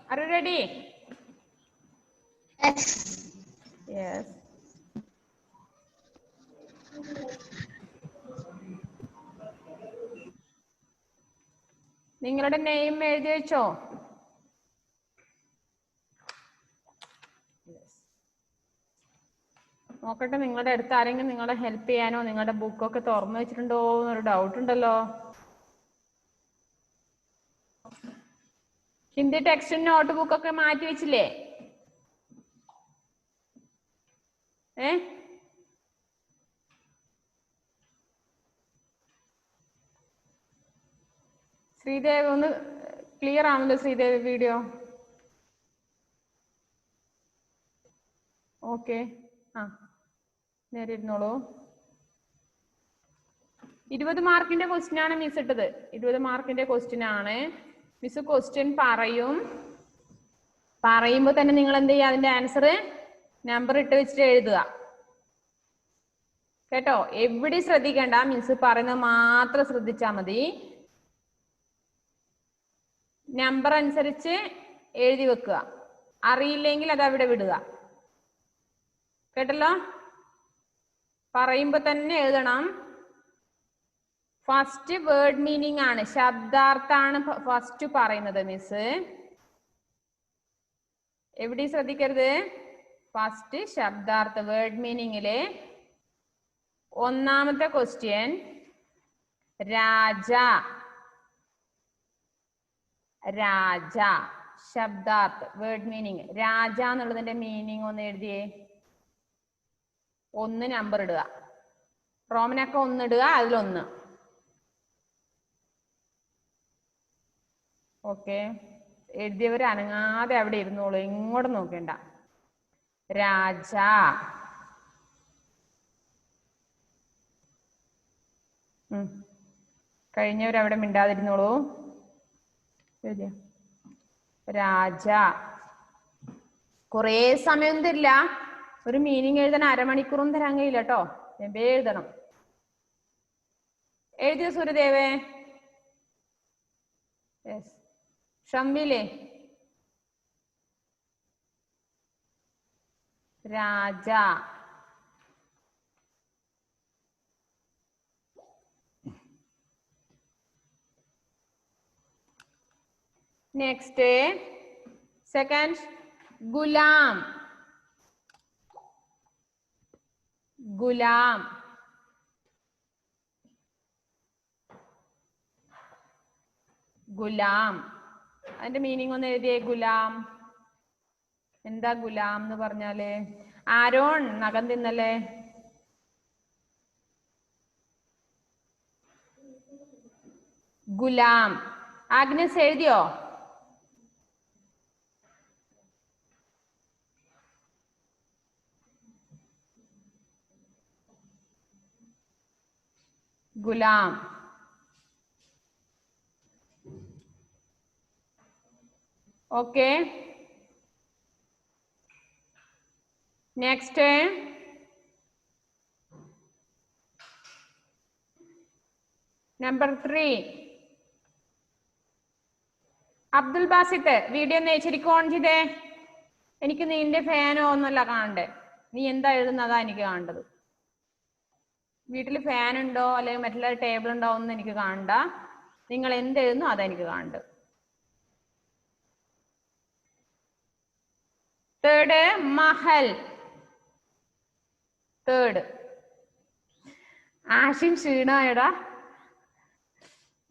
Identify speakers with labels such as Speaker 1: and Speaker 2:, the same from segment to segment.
Speaker 1: Are you ready?
Speaker 2: Yes.
Speaker 1: Yes. നിങ്ങളുടെ name എഴുതി വെച്ചോ? നോക്കട്ടെ, നിങ്ങളുടെ അടുത്ത് ആരെങ്കിലും നിങ്ങളെ ഹെൽപ്പ് ചെയ്യാനോ നിങ്ങളുടെ ബുക്കൊക്കെ തുറന്നു വെച്ചിട്ടുണ്ടോ എന്നൊരു ഡൗട്ട് ഉണ്ടല്ലോ. ഹിന്ദി ടെക്സ്റ്റും നോട്ട് ബുക്കൊക്കെ മാറ്റി വെച്ചില്ലേ? ശ്രീദേവ് ഒന്ന് ക്ലിയർ ആണല്ലോ ശ്രീദേവ് വീഡിയോ? ഓക്കെ, ആ നേരെ ഇരുന്നോളൂ. 20 മാർക്കിന്റെ ക്വസ്റ്റ്യൻ ആണ് മിസ് ഇട്ടത്. 20 മാർക്കിന്റെ ക്വസ്റ്റ്യൻ ആണ്. മിസ് ക്വസ്റ്റ്യൻ പറയുമ്പോൾ തന്നെ നിങ്ങൾ എന്ത് ചെയ്യുക? അതിന്റെ ആൻസർ നമ്പർ ഇട്ട് വെച്ചിട്ട് എഴുതുക കേട്ടോ. എവിടെ ശ്രദ്ധിക്കേണ്ട, മിസ് പറയുന്നത് മാത്രം ശ്രദ്ധിച്ചാൽ മതി. നമ്പർ അനുസരിച്ച് എഴുതി വെക്കുക. അറിയില്ലെങ്കിൽ അത് അവിടെ വിടുക കേട്ടല്ലോ. പറയുമ്പോ തന്നെ എഴുതണം. ഫസ്റ്റ് വേർഡ് മീനിങ് ആണ്, ശബ്ദാർത്ഥാണ് ഫസ്റ്റ് പറയുന്നത് മിസ്. എവിടെ ശ്രദ്ധിക്കരുത്? ഫസ്റ്റ് ശബ്ദാർത്ഥ വേർഡ് മീനിങ്ങില് ഒന്നാമത്തെ ക്വസ്റ്റ്യൻ രാജ. രാജ ശബ്ദാർത്ഥ വേർഡ് മീനിങ്. രാജ എന്നുള്ളതിന്റെ മീനിങ് ഒന്ന് എഴുതിയേ. 1 നമ്പർ ഇടുക. റോമനൊക്കെ 1 ഇടുക, അതിലൊന്ന്. ഓക്കെ, എഴുതിയവർ അനങ്ങാതെ അവിടെ ഇരുന്നോളൂ, ഇങ്ങോട്ട് നോക്കണ്ട. രാജ. കഴിഞ്ഞവരവിടെ മിണ്ടാതിരുന്നോളൂ. എഴുതിയ രാജ. കുറേ സമയം തരില്ല. ഒരു മീനിങ് എഴുതാൻ അരമണിക്കൂറും തരാൻ കഴിയില്ല കേട്ടോ. എഴുതണം. എഴുതിയോ സൂര്യദേവേ? യെസ്. ഷംബിലേ? രാജ. നെക്സ്റ്റ് സെക്കൻഡ് ഗുലാം. ഗുലാം. ഗുലാം. അതിന്റെ മീനിങ് ഒന്ന് എഴുതിയേ. ഗുലാം എന്താ? ഗുലാം എന്ന് പറഞ്ഞാല് ആരോൺ നഖം തിന്നല്ലേ? ഗുലാം. ആഗ്നസ് എഴുതിയോ? Ghulam. Okay, next number 3 Abdul Basith. Video ഒന്ന് ശരിക്കും ഓൺ ചെയ്തേ. എനിക്ക് നിന്റെ ഫാനോ ഒന്നല്ല കാണണ്ടേ, നീ എന്താ എഴുതുന്നതാ എനിക്ക് കാണേണ്ടത്. വീട്ടിൽ ഫാൻ ഉണ്ടോ അല്ലെങ്കിൽ മറ്റുള്ള ടേബിൾ ഉണ്ടോ ഒന്നും എനിക്ക് കാണണ്ട. നിങ്ങൾ എന്ത് എഴുതുന്നു അതാ എനിക്ക് കാണേണ്ടത്. തേർഡ് മഹൽ. തേർഡ്. ആഷിൻ ക്ഷീണമായടാ,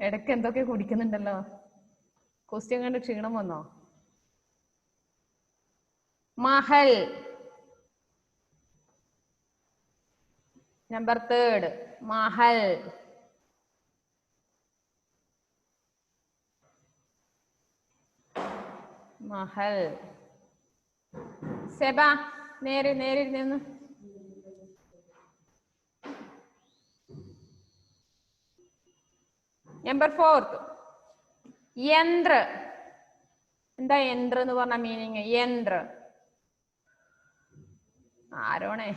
Speaker 1: ഇടയ്ക്ക് എന്തൊക്കെ കുടിക്കുന്നുണ്ടല്ലോ. ക്വസ്റ്റ്യൻ കണ്ട് ക്ഷീണം വന്നോ? മഹൽ. നമ്പർ 3 മഹൽ. മഹൽ. സെബ നേരെ ഇരുന്ന്. നമ്പർ 4 യന്ത്ര. എന്താ യന്ത്ര എന്ന് പറഞ്ഞ മീനിങ്? യന്ത്ര. ആരോണേ?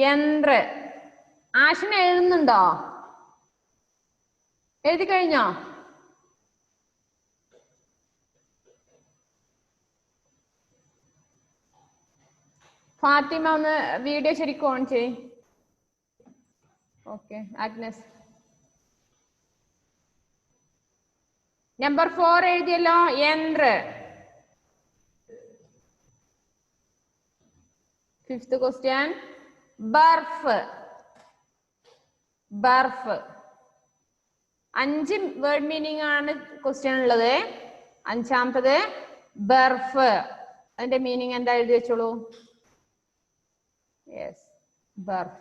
Speaker 1: യന്ത്ര. ആശന എഴുതുന്നുണ്ടോ? എഴുതി കഴിഞ്ഞോ? ഫാത്തിമ ഒന്ന് വീഡിയോ ശരിക്കും ഓൺ ചെയ്. ഓക്കെ. Agnes number 4 എഴുതിയല്ലോ. യന്ത്ര. 5th question. ബർഫ്. ബർഫ്. 5 വേർഡ് മീനിങ് ആണ് ക്വസ്റ്റ്യൻ ഉള്ളത്. 5ാമത്തത് ബർഫ്. അതിന്റെ മീനിങ് എന്താ എഴുതി വെച്ചോളൂ. യെസ്, ബർഫ്.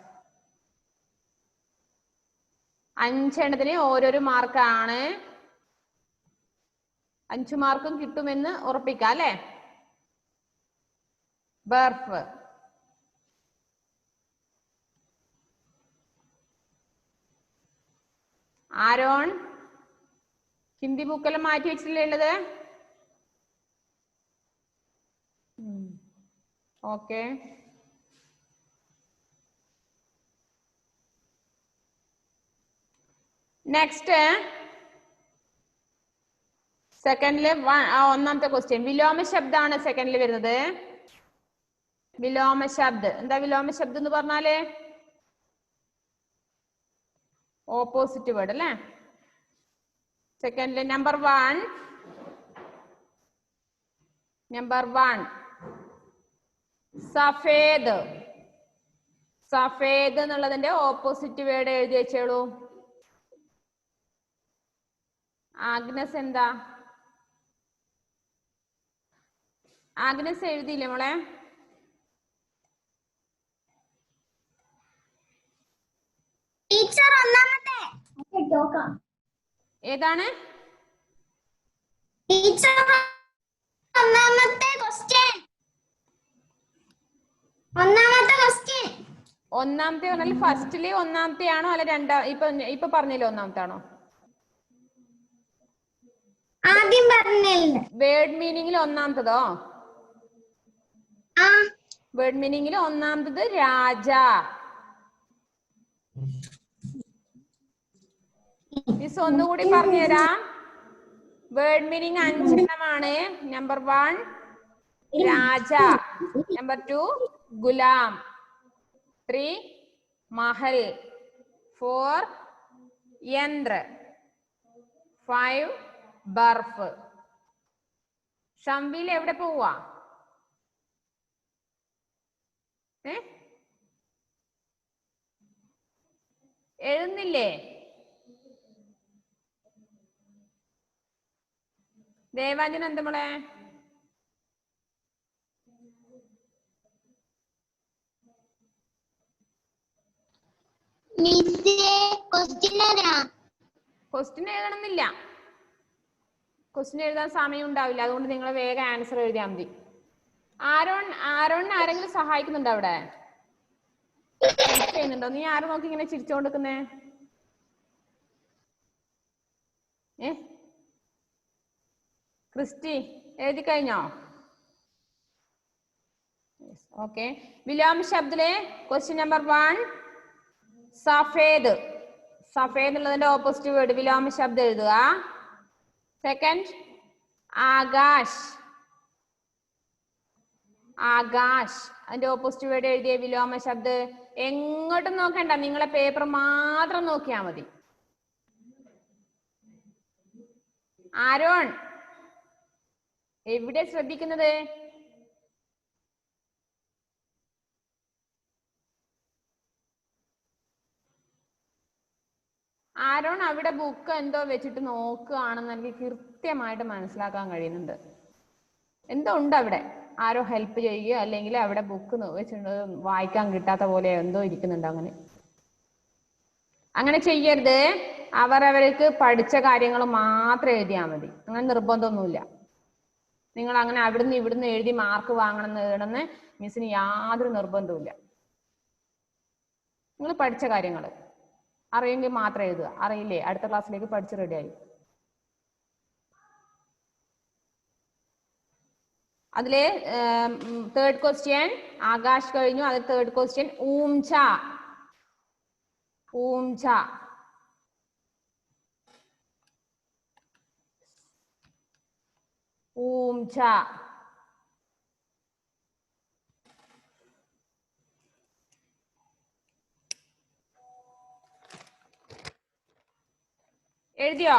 Speaker 1: 5 എണ്ണത്തിന് ഓരോരോ മാർക്കാണ്. 5 മാർക്കും കിട്ടുമെന്ന് ഉറപ്പിക്കാം അല്ലെ. ബർഫ്. ആരോൺ ഹിന്ദി ബുക്കെല്ലാം മാറ്റി വെച്ചിട്ടില്ലേ ഉള്ളത്? ഓക്കെ. നെക്സ്റ്റ് സെക്കൻഡില് ഒന്നാമത്തെ ക്വസ്റ്റ്യൻ വിലോമ ശബ്ദമാണ് സെക്കൻഡിൽ വരുന്നത്. വിലോമ ശബ്ദ്. എന്താ വിലോമ ശബ്ദം എന്ന് പറഞ്ഞാല്? ഓപ്പോസിറ്റ് വേർഡ് അല്ലേ. സെക്കൻഡില് നമ്പർ 1 സഫേദ്. സഫേദ് എന്നുള്ളതിന്റെ ഓപ്പോസിറ്റ് വേർഡ് എഴുതി വെച്ചോളൂ. ആഗ്നസ് എന്താ? ആഗ്നസ് എഴുതിയില്ലേ മോളെ?
Speaker 2: ടീച്ചർ ഒന്നാമത്തെ
Speaker 1: ഏതാണ്?
Speaker 2: ടീച്ചർ ഒന്നാമത്തെ ക്വസ്റ്റ്യൻ.
Speaker 1: ഒന്നാമത്തെ പറഞ്ഞാൽ ഫസ്റ്റില് ഒന്നാമത്തെ ആണോ അല്ല ഇപ്പൊ പറഞ്ഞില്ലേ ഒന്നാമത്തെ ആണോ?
Speaker 2: ആദ്യം പറഞ്ഞില്ല.
Speaker 1: വേർഡ് മീനിങ്ങിൽ ഒന്നാമത്തതോ? വേർഡ് മീനിങ്ങിൽ ഒന്നാമത്തത് രാജ. മിസ് ഒന്നുകൂടി പറഞ്ഞുതരാം. വേർഡ് മീനിങ് 5 എണ്ണമാണ്. നമ്പർ 1 രാജ, നമ്പർ 2 ഗുലാം, 3 മഹൽ, 4 യന്ത്ര, 5 ബർഫ്. ഷംവിൽ എവിടെ പോവാ? എഴുന്നില്ലേ? ദേവാഞ്ജന എന്ത് മോളെ? ക്വസ്റ്റ്യൻ എഴുതണമെന്നില്ല. ക്വസ്റ്റ്യൻ എഴുതാൻ സമയം ഉണ്ടാവില്ല. അതുകൊണ്ട് നിങ്ങൾ വേഗം ആൻസർ എഴുതിയാൽ മതി. ആരോൺ ആരെങ്കിലും സഹായിക്കുന്നുണ്ടോ അവിടെ? ഹെൽപ്പ് ചെയ്യുന്നുണ്ടോ? നീ ആരും നോക്കി ഇങ്ങനെ ചിരിച്ചോണ്ടിരിക്കുന്നേ? ക്രിസ്റ്റി എഴുതി കഴിഞ്ഞോ? Okay. വിലോമ ശബ്ദിലെ question number 1 Safed. Safed ഉള്ളതിന്റെ ഓപ്പോസിറ്റ് വേർഡ് വിലോമ ശബ്ദം എഴുതുക. സെക്കൻഡ് ആകാശ്. ആകാശ് അതിന്റെ ഓപ്പോസിറ്റ് വേർഡ് എഴുതിയ വിലോമ ശബ്ദ്. എങ്ങോട്ടും നോക്കണ്ട, നിങ്ങളെ പേപ്പർ മാത്രം നോക്കിയാൽ മതി. ആരോൺ എവിടെ ശ്രദ്ധിക്കുന്നത്? ആരോൺ അവിടെ ബുക്ക് എന്തോ വെച്ചിട്ട് നോക്കുകയാണെന്ന് എനിക്ക് കൃത്യമായിട്ട് മനസ്സിലാക്കാൻ കഴിയുന്നുണ്ട്. എന്തോ ഉണ്ട് അവിടെ. ആരോ ഹെൽപ്പ് ചെയ്യുകയോ അല്ലെങ്കിൽ അവിടെ ബുക്ക് വെച്ചിട്ട് വായിക്കാൻ കിട്ടാത്ത പോലെ എന്തോ ഇരിക്കുന്നുണ്ട്. അങ്ങനെ ചെയ്യരുത്. അവരവർക്ക് പഠിച്ച കാര്യങ്ങൾ മാത്രം എഴുതിയാൽ മതി. അങ്ങനെ നിർബന്ധമൊന്നുമില്ല. നിങ്ങൾ അങ്ങനെ അവിടുന്ന് ഇവിടുന്ന് എഴുതി മാർക്ക് വാങ്ങണമെന്ന് മിസ്സിന് യാതൊരു നിർബന്ധവുമില്ല. നിങ്ങൾ പഠിച്ച കാര്യങ്ങൾ അറിയെങ്കിൽ മാത്രം എഴുതുക. അറിയില്ലേ അടുത്ത ക്ലാസ്സിലേക്ക് പഠിച്ച് റെഡിയായി. അതിലെ തേർഡ് ക്വസ്റ്റ്യൻ ആകാശ് കഴിഞ്ഞു. അത് തേർഡ് ക്വസ്റ്റ്യൻ ഊംച. ഊംച. ഊംച. എഴുതിയോ?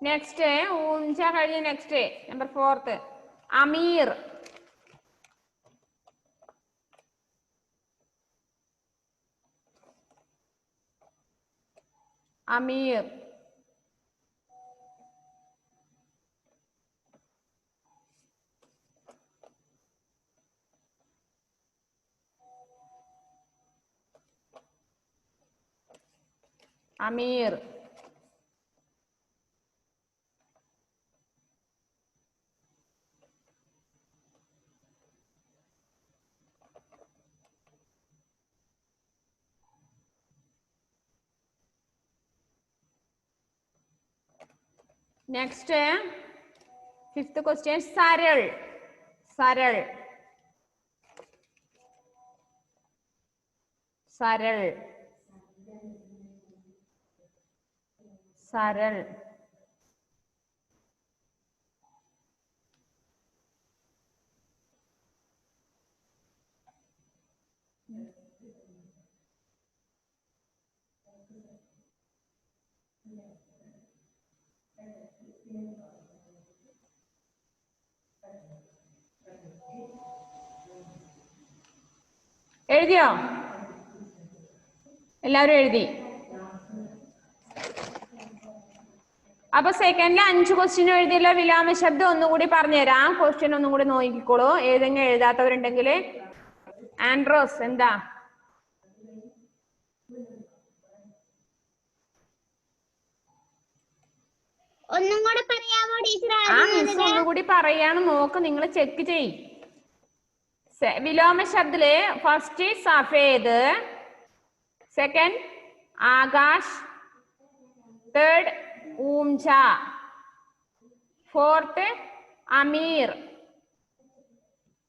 Speaker 1: നെക്സ്റ്റ് ഊംച കഴിഞ്ഞ് നെക്സ്റ്റ് നമ്പർ 4 അമീർ. അമീർ. അമീർ. നെക്സ്റ്റ് 5th ക്വസ്റ്റ്യൻ സരൾ. സരൾ. സരൾ. സരൾ. എഴുതിയോ? എല്ലാവരും എഴുതി? അപ്പൊ സെക്കൻഡിൽ 5 ക്വസ്റ്റ്യൻ എഴുതിയല്ലോ. വിലോമ ശബ്ദം ഒന്നുകൂടി പറഞ്ഞുതരാം. ക്വസ്റ്റ്യൻ ഒന്നും കൂടി നോക്കിക്കോളൂ. ഏതെങ്കിലും എഴുതാത്തവരുണ്ടെങ്കിൽ. ആൻഡ്രോസ് എന്താ?
Speaker 2: ഒന്നും കൂടെ പറയാമോ ടീച്ചർ?
Speaker 1: ആ മിസ് ഒന്നുകൂടി പറയാണ്. നോക്ക്, നിങ്ങൾ ചെക്ക് ചെയ്. വിലോമ ശബ്ദില് ഫസ്റ്റ് സഫേദ്, സെക്കൻഡ് ആകാശ്, തേർഡ് ഊംച, ഫോർത്ത് അമീർ,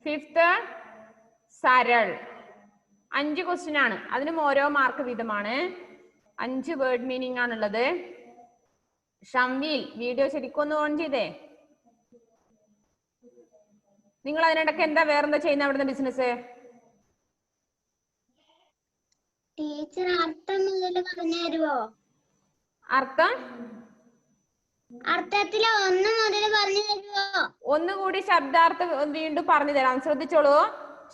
Speaker 1: ഫിഫ്ത്ത് സരൾ. 5 ക്വസ്റ്റ്യൻ ആണ്. അതിനും ഓരോ മാർക്ക് വീതമാണ്. 5 വേർഡ് മീനിങ് ആണുള്ളത്. ഷംവീൽ വീഡിയോ ശരിക്കും ഒന്ന് ഓൺ ചെയ്തേ. നിങ്ങൾ അതിനിടയ്ക്ക് എന്താ വേറെന്താ ചെയ്യുന്ന അവിടുന്ന് ബിസിനസ്?
Speaker 2: ടീച്ചർ അർത്ഥം മുതൽ പറഞ്ഞു തരുമോ?
Speaker 1: അർത്ഥം
Speaker 2: അർത്ഥത്തില് 1 മുതൽ പറഞ്ഞു തരുമോ?
Speaker 1: ഒന്നുകൂടി ശബ്ദാർത്ഥം വീണ്ടും പറഞ്ഞു തരാം. ശ്രദ്ധിച്ചോളൂ.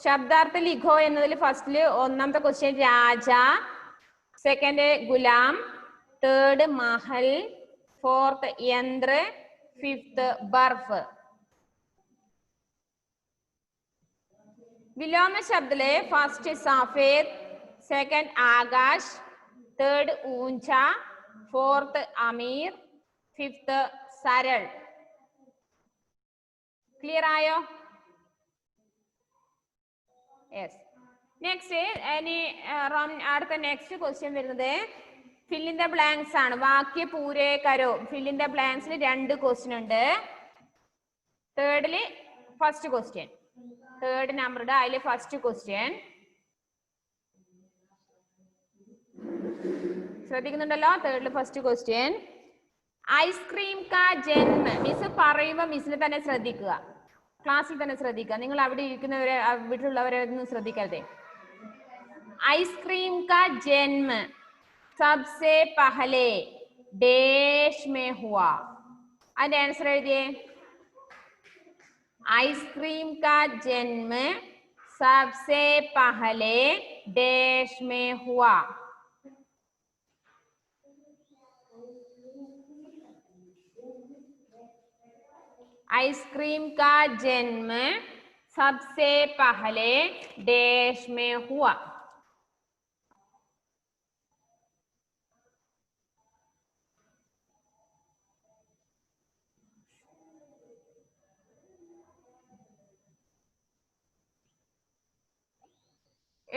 Speaker 1: ശബ്ദാർത്ഥ ലിഖോ എന്നതിൽ ഫസ്റ്റില് 1ാമത്തെ ക്വസ്റ്റ്യൻ രാജ, സെക്കൻഡ് ഗുലാം, തേർഡ് മഹൽ, ഫോർത്ത് യന്ത്ര, ഫിഫ്ത്ത് ബർഫ്. വിലോമ ശബ്ദിലെ ഫസ്റ്റ് സഫേദ്, സെക്കൻഡ് ആകാശ്, തേർഡ് ഊംച, ഫോർത്ത് അമീർ, ഫിഫ്ത്ത് സരൾ. ക്ലിയർ ആയോ? യെസ്. നെക്സ്റ്റ് അടുത്ത നെക്സ്റ്റ് ക്വസ്റ്റ്യൻ വരുന്നത് ഫിൽ ഇൻ ദ ബ്ലാങ്ക്സ് ആണ്. വാക്യ പൂരേ കരോ. ഫിൽ ഇൻ ദ ബ്ലാങ്ക്സിൽ 2 ക്വസ്റ്റ്യൻ ഉണ്ട്. തേർഡില് ഫസ്റ്റ് ക്വസ്റ്റ്യൻ, തേർഡ് നമ്പറുടെ അതിൽ ഫസ്റ്റ് ക്വസ്റ്റ്യൻ ശ്രദ്ധിക്കുന്നുണ്ടല്ലോ. തേർഡില് ഫസ്റ്റ് ക്വസ്റ്റ്യൻ ഐസ്ക്രീം കാ ജന്മ. മിസ് പറയുമ്പോ മിസ്സിനെ തന്നെ ശ്രദ്ധിക്കുക, ക്ലാസ്സിൽ തന്നെ ശ്രദ്ധിക്കുക. നിങ്ങൾ അവിടെ ഇരിക്കുന്നവരെ വീട്ടിലുള്ളവരെ ഒന്നും ശ്രദ്ധിക്കാതെ. ഐസ്ക്രീം കാ ജന്മ सबसे पहले देश में हुआ. അതിന്റെ ആൻസർ എഴുതിയേ. आइसक्रीम का जन्म सबसे पहले देश में हुआ. आइसक्रीम का जन्म सबसे पहले देश में हुआ.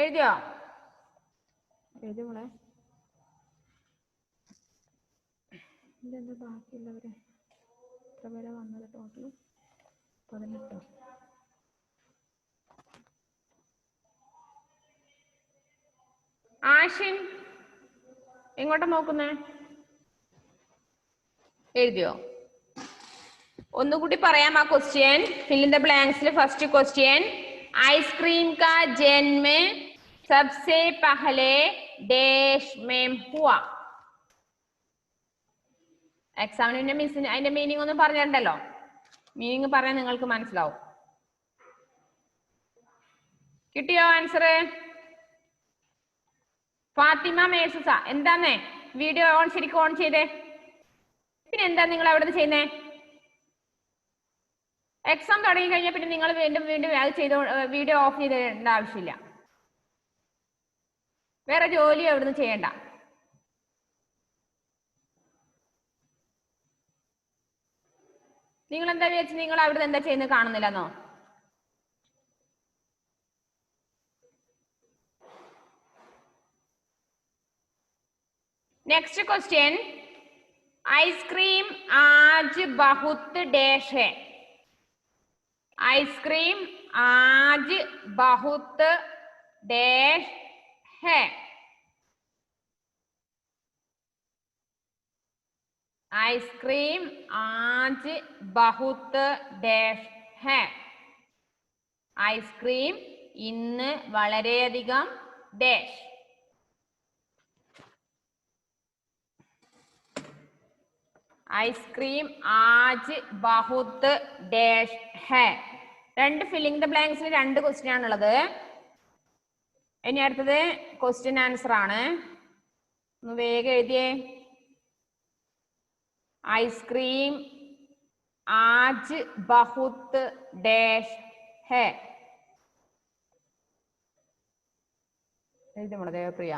Speaker 1: എഴുതിയോ? എഴുതി മോളെ. ഇതെന്താ ബാക്കിയുള്ളവരെ എത്ര പേരെ വന്നത്? ടോട്ടൽ 18. ആഷിൻ എങ്ങോട്ടാ നോക്കുന്നേ? എഴുതിയോ? ഒന്നുകൂടി പറയാം ആ ക്വസ്റ്റ്യൻ. ഫിൽ ഇൻ ദ ബ്ലാങ്ക്സിൽ ഫസ്റ്റ് ക്വസ്റ്റ്യൻ, ഐസ്ക്രീം കാ ജന്മ सबसे पहले डैश में हुआ. എക്സാമിന് മിസ്സിന് അതിന്റെ മീനിങ് ഒന്നും പറഞ്ഞിട്ടുണ്ടല്ലോ, മീനിങ് പറയാൻ നിങ്ങൾക്ക് മനസ്സിലാവും. കിട്ടിയോ ആൻസർ? ഫാത്തിമ മേസുസ എന്താന്നേ വീഡിയോ ശരിക്കും ഓൺ ചെയ്തേ? പിന്നെ എന്താ നിങ്ങൾ അവിടെ ചെയ്യുന്നേ? എക്സാം തുടങ്ങി കഴിഞ്ഞാൽ പിന്നെ നിങ്ങൾ വീണ്ടും വീണ്ടും അത് ചെയ്ത് വീഡിയോ ഓഫ് ചെയ്തേണ്ട ആവശ്യമില്ല. വേറെ ജോലി അവിടുന്ന് ചെയ്യണ്ട. നിങ്ങൾ എന്താ വിചാരിച്ചു നിങ്ങൾ അവിടുന്ന് എന്താ ചെയ്യുന്നത് കാണുന്നില്ലെന്നോ? नेक्स्ट क्वेश्चन, आइसक्रीम आज बहुत डैश है. आइसक्रीम आज बहुत डैश है. आइसक्रीम आज बहुत डैश है. ഐസ്ക്രീം ഇന്ന് വളരെയധികം ഡാഷ്. ഐസ്ക്രീം ആജ് ബഹുത്ത് ഡാഷ് ഹെ. രണ്ട് ഫില്ലിംഗ് ദ ബ്ലാങ്ക്സിന് രണ്ട് ക്വസ്റ്റ്യൻ ആണുള്ളത്. ഇനി അടുത്തത് ക്വസ്റ്റ്യൻ ആൻസർ ആണ്. ഒന്ന് വേഗം എഴുതിയേ. ഐസ്ക്രീം ആജ് ബഹുത്ത് ഡാഷ് ഹെ. എഴുതി മോളെ ദേവപ്രിയ.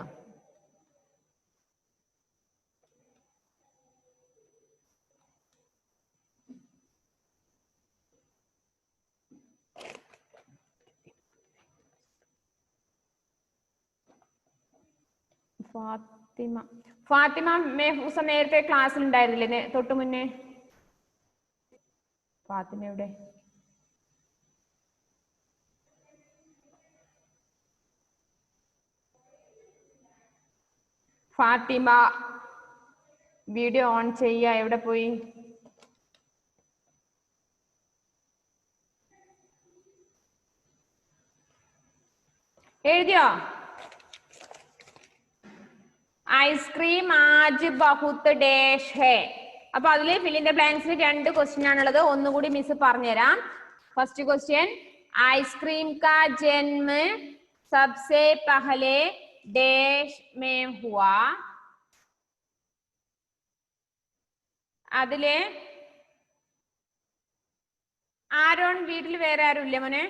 Speaker 1: ഫാത്തിമ മെഹൂസ നേരത്തെ ക്ലാസ്സിൽ ഉണ്ടായിരുന്നില്ലേ തൊട്ടു മുന്നേ? ഫാത്തിമ എവിടെ? ഫാത്തിമ വീഡിയോ ഓൺ ചെയ്യുക. എവിടെ പോയി? എഴുതിയോ? ഐസ്ക്രീം ആജ് ബഹുത്ത് ഡാഷ് ഹെ. അപ്പൊ അതില് ഫില്ലിന്റെ ബ്ലാങ്ക്സിൽ രണ്ട് ക്വസ്റ്റ്യൻ ആണുള്ളത്. ഒന്നുകൂടി മിസ് പറഞ്ഞുതരാം. ഫസ്റ്റ് ക്വസ്റ്റ്യൻ, ഐസ്ക്രീം കാ ജന്മ സബ്സെ പഹലെ ഡാഷ് മേ ഹുവാ. അതില് ആരോൺ വീട്ടിൽ വേറെ ആരും ഇല്ല മോനെ?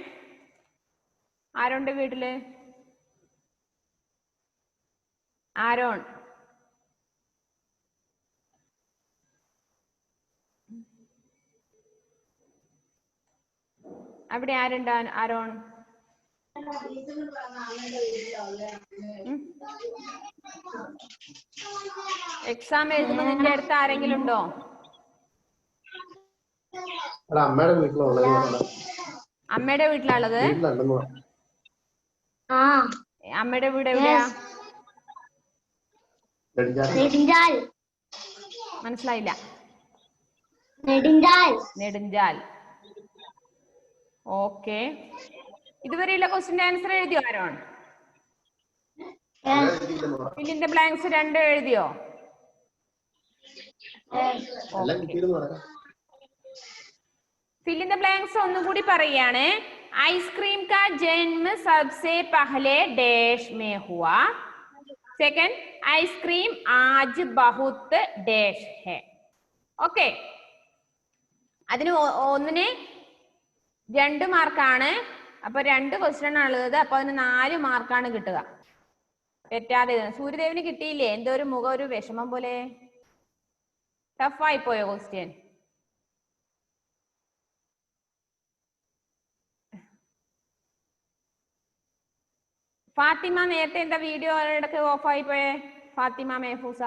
Speaker 1: ആരോണ്ട് വീട്ടില്? ആരോൺ അവിടെ ആരുണ്ട്? ആരോൺ എക്സാം എഴുതുമ്പോ നിന്റെ അടുത്ത് ആരെങ്കിലും ഉണ്ടോ? അമ്മയുടെ വീട്ടിലുള്ളത്? അമ്മയുടെ വീട് എവിടെയാ? മനസ്സിലായില്ല. നെടുഞ്ചാൽ. ഓക്കെ. ഇതുവരെയുള്ള ക്വസ്റ്റിന്റെ ആൻസർ എഴുതിയോ ആരോൺ? ഫില്ലിന്റെ ബ്ലാങ്ക്സ് രണ്ട് എഴുതിയോ? ഫില്ലിന്റെ ബ്ലാങ്ക്സ് ഒന്നുകൂടി പറയാണ്. ഐസ്ക്രീം കാ ജന്മ Sabse പഹലെ dash may ഹുവാ. Second, ice cream ആജ് ബഹുത്ത് ഡാഷ് ഹെ. ഓക്കെ. അതിന് ഒന്നിന് 2 മാർക്കാണ്. അപ്പൊ 2 ക്വസ്റ്റ്യൻ ആണുള്ളത്. അപ്പൊ അതിന് 4 മാർക്കാണ് കിട്ടുക. തെറ്റാതെ. സൂര്യദേവിന് കിട്ടിയില്ലേ? എന്തോ ഒരു മുഖം ഒരു വിഷമം പോലെ. ടഫായി പോയോ ക്വസ്റ്റ്യൻ? ഫാത്തിമ നേരത്തെ എന്താ വീഡിയോ ഇടയ്ക്ക് ഓഫായി പോയേ? ഫാത്തിമ മെഹഫൂസ.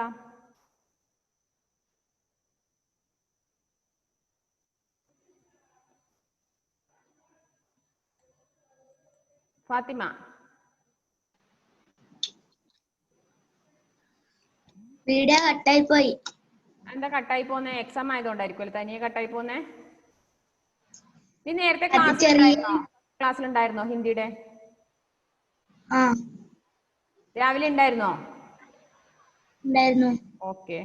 Speaker 1: ഫാത്തിമ
Speaker 2: വീഡിയോ കട്ടായി പോയി.
Speaker 1: എന്താ കട്ടായി പോന്നെ? എക്സാം ആയതുകൊണ്ടായിരിക്കുമല്ലോ തനിയെ കട്ടായി പോന്നെ. നീ നേരത്തെ ക്ലാസ്സിലുണ്ടായിരുന്നോ ഹിന്ദിയുടെ? രാവിലെ ഉണ്ടായിരുന്നോ? ഓക്കെ.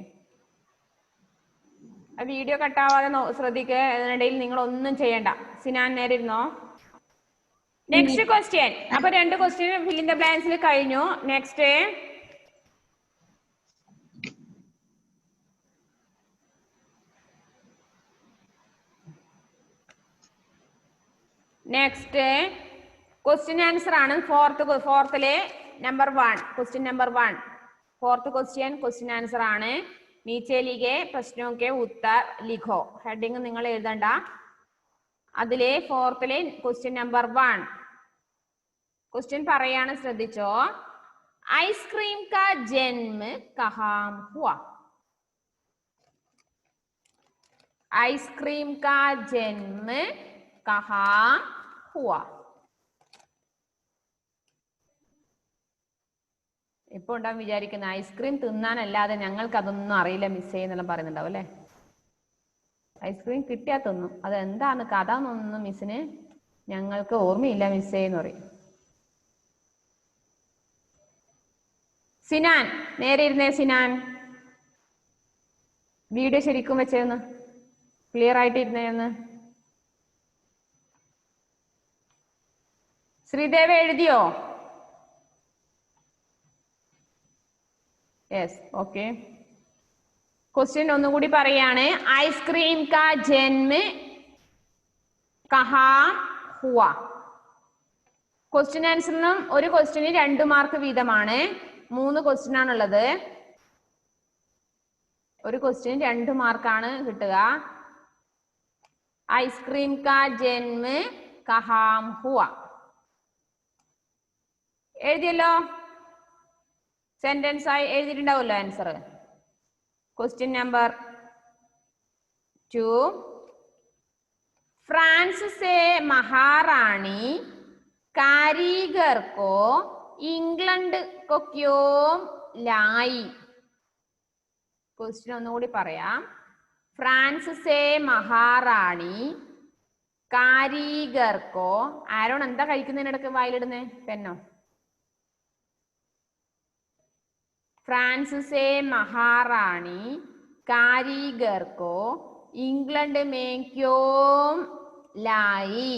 Speaker 1: വീഡിയോ കട്ടാവാതെ ശ്രദ്ധിക്കുക. അതിനിടയിൽ നിങ്ങൾ ഒന്നും ചെയ്യണ്ട. സിനാൻ നേരെ ഇരുന്നോ. Next question. അപ്പൊ 2 ക്വസ്റ്റ്യൻ ഫിൽ ഇൻ ദ ബ്ലാങ്ക്സിൽ കഴിഞ്ഞു. നെക്സ്റ്റ് ക്വസ്റ്റ്യൻ ആൻസർ ആണ്. ഫോർത്തിലെ number 1 question number 1 fourth question answer ആണ്. नीचे लिखे प्रश्नों के उत्तर लिखो. हेडिंग നിങ്ങൾ എഴുതണ്ട. അതിലെ ഫോർത്തിലെ क्वेश्चन नंबर 1 क्वेश्चन പറയാണ്, ശ്രദ്ധിച്ചോ. आइसक्रीम का जन्म कहाँ हुआ? आइसक्रीम का जन्म कहाँ हुआ? ഇപ്പൊ ഉണ്ടാവും വിചാരിക്കുന്ന ഐസ്ക്രീം തിന്നാനല്ലാതെ ഞങ്ങൾക്ക് അതൊന്നും അറിയില്ല മിസ്സേ എന്നെല്ലാം പറയുന്നുണ്ടാവും അല്ലെ. ഐസ്ക്രീം കിട്ടിയാ തിന്നും, അത് എന്താണ് കഥ എന്നൊന്നും മിസ്സിന് ഞങ്ങൾക്ക് ഓർമ്മയില്ല മിസ്സേ എന്ന് പറയും. സിനാൻ നേരെ ഇരുന്നേ. സിനാൻ വീഡിയോ ശരിക്കും വെച്ചേന്ന് ക്ലിയർ ആയിട്ട് ഇരുന്നേന്ന്. ശ്രീദേവ എഴുതിയോ? Yes, okay. ക്വസ്റ്റ്യൻ ഒന്നുകൂടി പറയാണ്. ഐസ്ക്രീം കാ ജന്മ കഹാ ഹുവ. ക്വസ്റ്റ്യൻ ആൻസറിനും ഒരു ക്വസ്റ്റ്യന് 2 മാർക്ക് വീതമാണ്. 3 ക്വസ്റ്റ്യൻ ആണുള്ളത്. ഒരു ക്വസ്റ്റ്യൻ 2 മാർക്കാണ് കിട്ടുക. ഐസ്ക്രീം കാ ജന്മ കഹാം ഹുവ എഴുതിയല്ലോ. സെന്റൻസ് ആയി എഴുതിയിട്ടുണ്ടാവുമല്ലോ ആൻസർ. क्वेश्चन नंबर 2 फ्रांस से महारानी कारीगर को इंग्लैंड को क्यों लाई? क्वेश्चन ഒന്നുകൂടി പറയാം. ഫ്രാൻസ് സേ മഹാറാണി കാരീഗർ കോ. ആരോൺ എന്താ കഴിക്കുന്നതിനിടക്ക് വായിലിടുന്നേ? പെന്നോ? फ्रांस से महारानी कारीगर को इंग्लैंड में क्यों लाई?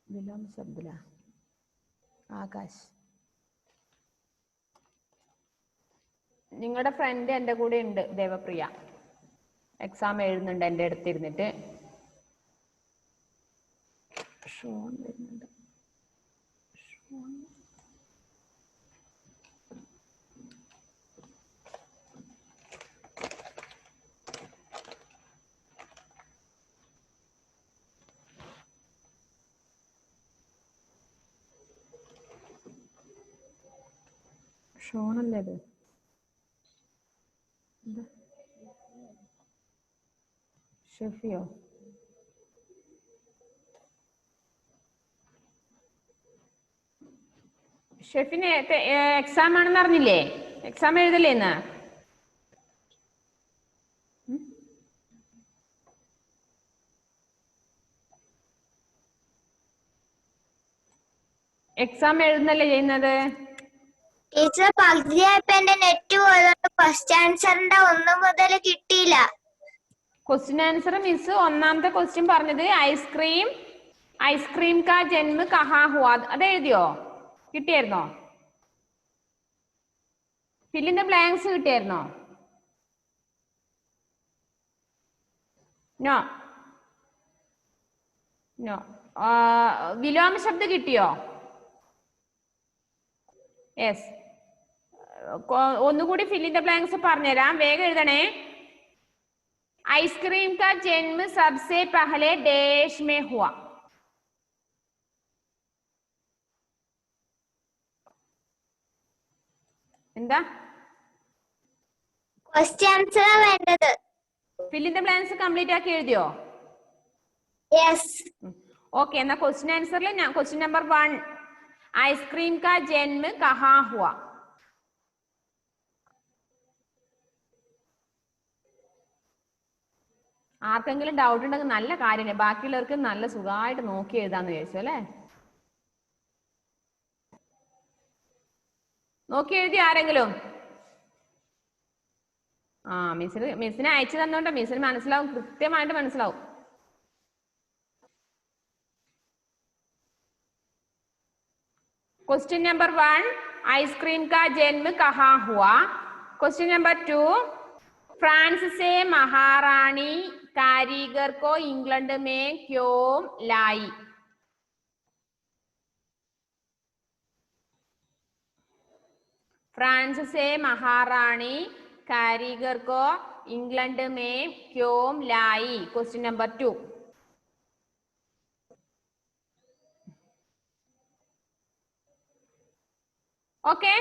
Speaker 1: विलोम शब्द आकाश. നിങ്ങളുടെ ഫ്രണ്ട് എൻ്റെ കൂടെ ഉണ്ട്, ദേവപ്രിയ. എക്സാം എഴുതുന്നുണ്ട് എൻ്റെ അടുത്തിരുന്നിട്ട്. ഷോൺ വരുന്നുണ്ട്. ഷോണല്ലേ അത്? ഷെഫിയോ? ഷെഫിന് എക്സാം ആണെന്ന് അറിഞ്ഞില്ലേ? എക്സാം എഴുതല്ലേ ഇന്ന്? എക്സാം എഴുതുന്നല്ലേ ചെയ്യുന്നത്?
Speaker 2: ടീച്ചർ പകുതിയായപ്പോ എന്റെ നെറ്റ് പോയതുകൊണ്ട് ക്വസ്റ്റ്യൻ ആൻസറിന്റെ 1 മുതൽ കിട്ടിയില്ല.
Speaker 1: ക്വസ്റ്റ്യൻ ആൻസർ മിസ് ഒന്നാമത്തെ ക്വസ്റ്റ്യൻ പറഞ്ഞത് ഐസ്ക്രീം കാ ജന്മ കഹാ ഹുവാ, അത് എഴുതിയോ? കിട്ടിയായിരുന്നോ? ഫിൽ ഇൻ ദ ബ്ലാങ്ക്സ് കിട്ടിയായിരുന്നോ? No no. വിലോമ ശബ്ദം കിട്ടിയോ? യെസ്. ഒന്നുകൂടി ഫിൽ ഇൻ ദ ബ്ലാങ്ക്സ് പറഞ്ഞുതരാം, വേഗം എഴുതണേ. आइसक्रीम का जन्म सबसे पहले देश में हुआ. എന്താ
Speaker 2: ക്വസ്റ്റ്യൻ ആൻസർ വേണ്ടത്?
Speaker 1: Fill in the blanks complete ആക്കി എഴുതിയോ?
Speaker 2: യെസ്.
Speaker 1: ഓക്കെ, എന്നാ ക്വസ്റ്റ്യൻ ആൻസറിൽ ഞാൻ ക്വസ്റ്റ്യൻ നമ്പർ 1 आइसक्रीम का जन्म कहाँ हुआ? ആർക്കെങ്കിലും ഡൗട്ട് ഉണ്ടെങ്കിൽ നല്ല കാര്യമാണ്, ബാക്കിയുള്ളവർക്ക് നല്ല സുഖമായിട്ട് നോക്കി എഴുതാന്ന് വിചാരിച്ചു അല്ലേ? നോക്കി എഴുതി ആരെങ്കിലും? ആ, മിസ്സിനെ അയച്ചു തന്നോണ്ട് മിസ്സിന് മനസ്സിലാവും, കൃത്യമായിട്ട് മനസ്സിലാവും. क्वेश्चन नंबर 1 आइसक्रीम का जन्म कहाँ हुआ? क्वेश्चन नंबर 2 फ्रांस से महारानी कारीगर को इंग्लैंड में क्यों लाई? फ्रांस से महारानी कारीगर को इंग्लैंड में क्यों लाई? Question number 2. ഓക്കെ,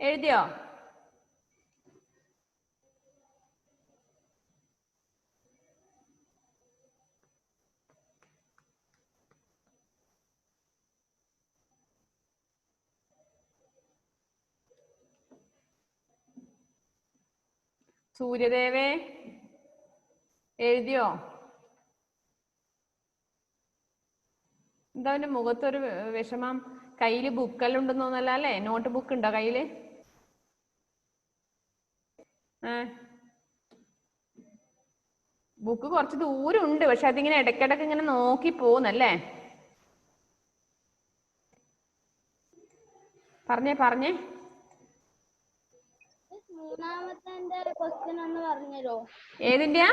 Speaker 1: എഴുതിയോ? സൂര്യദേവേ എഴുതിയോ? എന്താ അവന്റെ മുഖത്തൊരു വിഷമം? കയ്യില് ബുക്കെല്ലാം ഉണ്ടെന്ന് തോന്നല്ല അല്ലേ? നോട്ട് ബുക്ക് ഉണ്ടോ കയ്യില്? ബുക്ക് കുറച്ച് ദൂരം ഉണ്ട്, പക്ഷെ അതിങ്ങനെ ഇടയ്ക്കിടയ്ക്ക് ഇങ്ങനെ നോക്കി പോകുന്നല്ലേ? പറഞ്ഞേ പറഞ്ഞേ.
Speaker 2: മൂന്നാമത്തെ ക്വസ്റ്റ്യൻ ഒന്ന് പറഞ്ഞുതരോ?
Speaker 1: ഏതിന്റെയാ?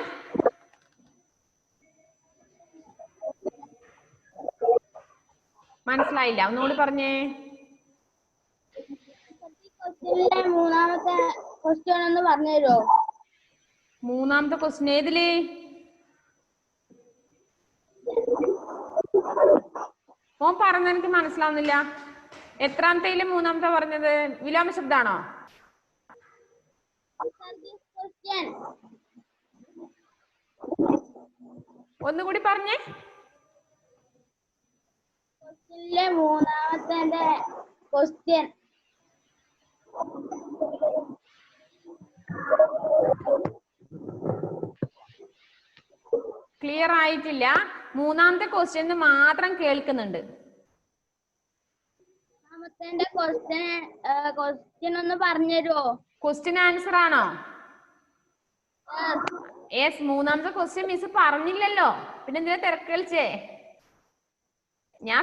Speaker 1: മനസ്സിലായില്ല, ഒന്നുകൂടി പറഞ്ഞേ.
Speaker 2: മൂന്നാമത്തെ ക്വസ്റ്റ്യൻ ഒന്ന് പറഞ്ഞുതരോ?
Speaker 1: മൂന്നാമത്തെ ക്വസ്റ്റ്യൻ ഏതില്? ഓൻ പറഞ്ഞ എനിക്ക് മനസ്സിലാവുന്നില്ല. എത്രാമത്തേല് മൂന്നാമത്തെ പറഞ്ഞത്? വിലോമ ശബ്ദാണോ? ഒന്നുകൂടി പറഞ്ഞേ.
Speaker 2: മൂന്നാമത്തെ ക്വസ്റ്റ്യൻ
Speaker 1: ക്ലിയർ ആയിട്ടില്ല. മൂന്നാമത്തെ ക്വസ്റ്റ്യൻ മാത്രം കേൾക്കുന്നുണ്ട്.
Speaker 2: ക്വസ്റ്റ്യൻ ഒന്ന് പറഞ്ഞുതരുമോ?
Speaker 1: ക്വസ്റ്റ്യൻ ആൻസർ ആണോ? യെസ്, മൂന്നാമത്തെ ക്വസ്റ്റ്യൻ മിസ് പറഞ്ഞില്ലല്ലോ, പിന്നെ എന്തിനാ തിരക്ക് കളിച്ചേ? ഞാൻ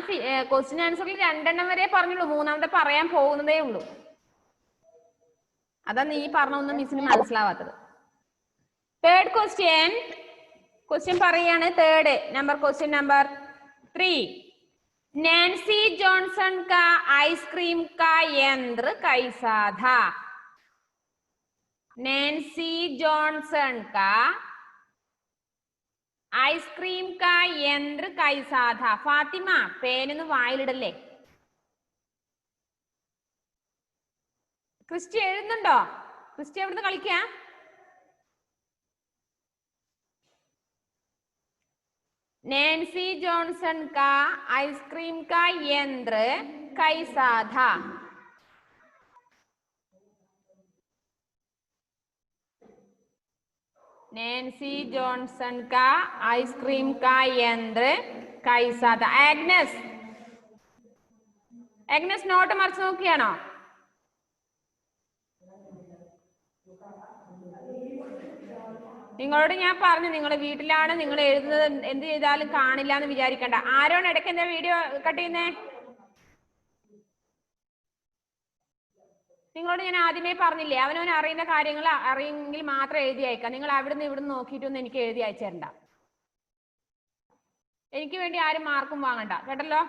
Speaker 1: ക്വസ്റ്റ്യൻ ആൻസറിൽ 2 എണ്ണം വരെ പറഞ്ഞുള്ളൂ, മൂന്നാമത്തെ പറയാൻ പോകുന്നതേ ഉള്ളൂ. അതാ നീ പറഞ്ഞൊന്നും മിസ്സിന് മനസ്സിലാവാത്തത്. തേർഡ് ക്വസ്റ്റ്യൻ പറയാണ്. Third number question number 3 Nancy Johnson का आइसक्रीम का यंत्र कैसा था? नैन्सी जॉनसन का आइसक्रीम का यंत्र कैसा था? ഫാത്തിമ പേനൊന്ന് വായിലിടല്ലേ. ക്രിസ്റ്റി എഴുതുന്നുണ്ടോ? ക്രിസ്റ്റി എവിടുന്ന് കളിക്കാ? नैन्सी जॉनसन का आइसक्रीम का यंत्र कैसा था? नैन्सी जॉनसन का आइसक्रीम का यंत्र कैसा था? एग्नेस नोट मറിച്ച് നോക്കിയാണോ? നിങ്ങളോട് ഞാൻ പറഞ്ഞു, നിങ്ങൾ വീട്ടിലാണ്, നിങ്ങൾ എഴുതുന്നത് എന്ത് ചെയ്താലും കാണില്ല എന്ന് വിചാരിക്കണ്ട. ആരോണ് ഇടയ്ക്ക് എന്താ വീഡിയോ കട്ട് ചെയ്യുന്നേ? നിങ്ങളോട് ഞാൻ ആദ്യമേ പറഞ്ഞില്ലേ, അവനവൻ അറിയുന്ന കാര്യങ്ങൾ അറിയെങ്കിൽ മാത്രം എഴുതി അയക്കാം. നിങ്ങൾ അവിടുന്ന് ഇവിടുന്ന് നോക്കിയിട്ടൊന്നും എനിക്ക് എഴുതി അയച്ചേരണ്ട. എനിക്ക് വേണ്ടി ആരും മാർക്കും വാങ്ങണ്ട, കേട്ടല്ലോ?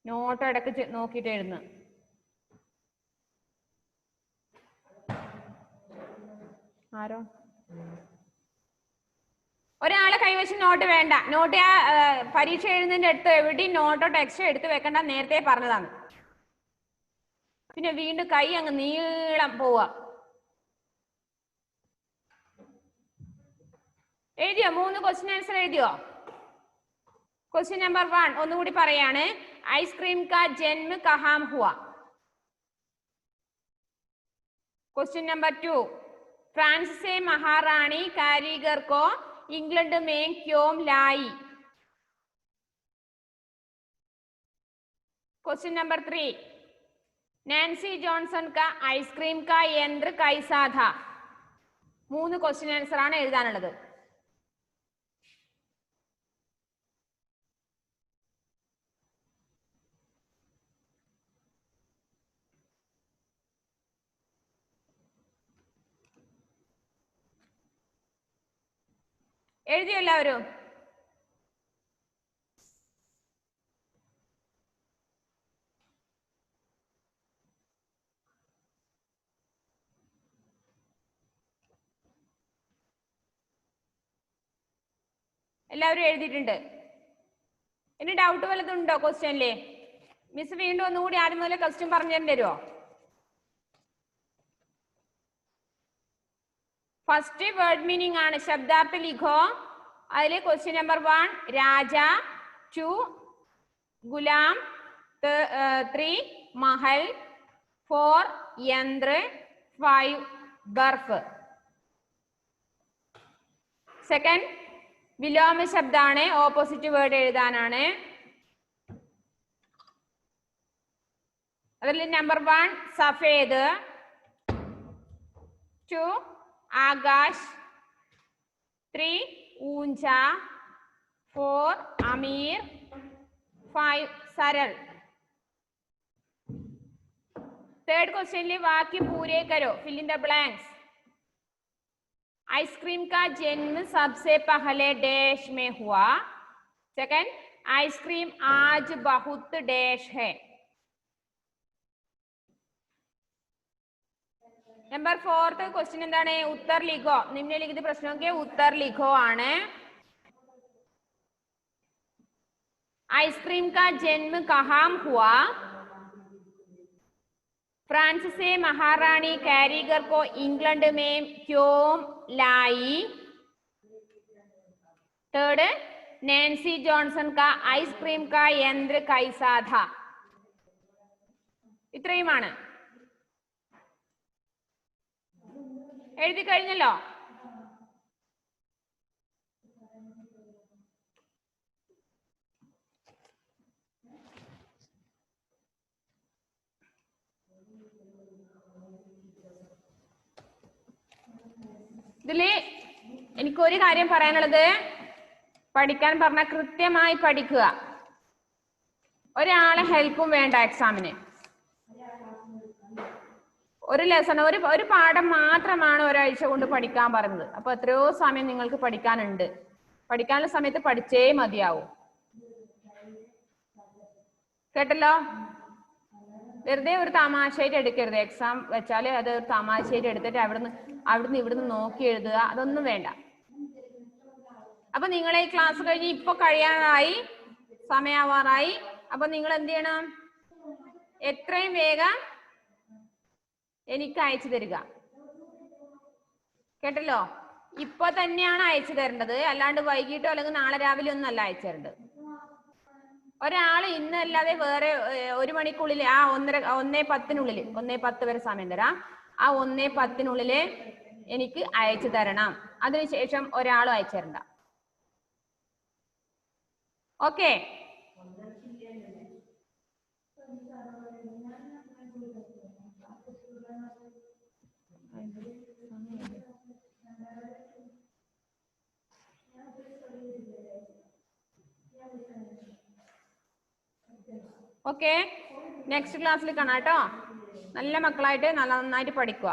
Speaker 1: നോട്ട് ഇടയ്ക്ക് നോക്കിയിട്ട് എഴുതുന്നു. ആരോ ഒരാളെ കൈവശം നോട്ട് വേണ്ട. നോട്ട് ആ പരീക്ഷ എഴുതുന്നതിന്റെ അടുത്ത് എവിടെയും നോട്ടോ ടെക്സ്റ്റോ എടുത്ത് വെക്കണ്ട, നേരത്തെ പറഞ്ഞതാണ്. പിന്നെ വീണ്ടും കൈ അങ്ങ് നീളം പോവാ. എഴുതിയോ? 3 ക്വസ്റ്റ്യൻ ആൻസർ എഴുതിയോ? ക്വസ്റ്റ്യൻ നമ്പർ 1 ഒന്നുകൂടി പറയാണ്. ഐസ്ക്രീം കാ ജന്മ കഹാം ഹുआ. क्वेश्चन नंबर 2 फ्रांस से महारानी कारीगर को इंग्लैंड में क्यों लाई. क्वेश्चन नंबर 3 नैन्सी जॉनसन का आइसक्रीम का यंत्र कैसा था. 3 क्वेश्चन आंसर ആണ് എഴുതാനുള്ളത്. എഴുതിയോ എല്ലാവരും? എല്ലാവരും എഴുതിയിട്ടുണ്ട്. ഇനി ഡൗട്ട് വല്ലതുണ്ടോ ക്വസ്റ്റ്യനില്? മിസ് വീണ്ടും ഒന്നുകൂടി ആദ്യം മുതലേ ക്വസ്റ്റ്യൻ പറഞ്ഞു തരുമോ? ഫസ്റ്റ് വേർഡ് മീനിങ് ആണ്. ശബ്ദാർത്ഥ ലിഖോ. അതിൽ ക്വസ്റ്റ്യൻ നമ്പർ 1 രാജ, 2 ഗുലാം, 3 മഹൽ, 4 യന്ത്ര, 5 ബർഫ്. സെക്കൻഡ് വിലോമ ശബ്ദാണ്. ഓപ്പോസിറ്റ് വേർഡ് എഴുതാനാണ്. അതിൽ നമ്പർ 1 സഫേദ്, 2 ആകാശ്, 3 ऊंचा, 4 अमीर, 5 सरल. थर्ड क्वेश्चन ले वाक्य पूरे करो. Fill in the blanks. Ice cream का जन्म सबसे पहले डैश में हुआ. सेकंड आइसक्रीम आज बहुत डैश है. नंबर 4 क्वेश्चन എന്താണ്? उत्तर लिखो. निम्नलिखित प्रश्नों के उत्तर लिखो ആണ്. आइसक्रीम का जन्म कहाँ हुआ? फ्रांस से महारानी कारीगर को इंग्लैंड में क्यों लाई. थर्ड नैन्सी जॉनसन का आइसक्रीम का यंत्र कैसा था. ഇത്രയുമാണ്. എഴുതി കഴിഞ്ഞല്ലോ? ഇതില് എനിക്കൊരു കാര്യം പറയാനുള്ളത്, പഠിക്കാൻ പറഞ്ഞാൽ കൃത്യമായി പഠിക്കുക. ഒരാളെ ഹെൽപ്പും വേണ്ട എക്സാമിന്. ഒരു ലെസൺ ഒരു പാഠം മാത്രമാണ് ഒരാഴ്ച കൊണ്ട് പഠിക്കാൻ പറഞ്ഞത്. അപ്പൊ എത്രയോ സമയം നിങ്ങൾക്ക് പഠിക്കാനുണ്ട്. പഠിക്കാനുള്ള സമയത്ത് പഠിച്ചേ മതിയാവും. കേട്ടല്ലോ? വെറുതെ ഒരു തമാശയായിട്ട് എടുക്കരുത്. എക്സാം വെച്ചാൽ അത് ഒരു തമാശയായിട്ട് എടുത്തിട്ട് അവിടുന്ന് ഇവിടുന്ന് നോക്കി എഴുതുക, അതൊന്നും വേണ്ട. അപ്പൊ നിങ്ങളെ ഈ ക്ലാസ് കഴിഞ്ഞ് ഇപ്പൊ കഴിയാനായി, സമയാവാറായി. അപ്പൊ നിങ്ങൾ എന്ത് ചെയ്യണം? എത്രയും വേഗം എനിക്ക് അയച്ചു തരിക. കേട്ടല്ലോ? ഇപ്പൊ തന്നെയാണ് അയച്ചു തരേണ്ടത്, അല്ലാണ്ട് വൈകിട്ടോ അല്ലെങ്കിൽ നാളെ രാവിലെ ഒന്നും അല്ല അയച്ചു തരേണ്ടത്. ഒരാൾ ഇന്നല്ലാതെ വേറെ 1 മണിക്കുള്ളിൽ ആ 1:10 1:10 വരെ സമയം തരാം. ആ 1:10 എനിക്ക് അയച്ചു തരണം. അതിനുശേഷം ഒരാളും അയച്ചു തരണ്ട. ഓക്കെ? ഓക്കെ, നെക്സ്റ്റ് ക്ലാസ്സിൽ കാണാം കേട്ടോ. നല്ല മക്കളായിട്ട് നന്നായിട്ട് പഠിക്കുക.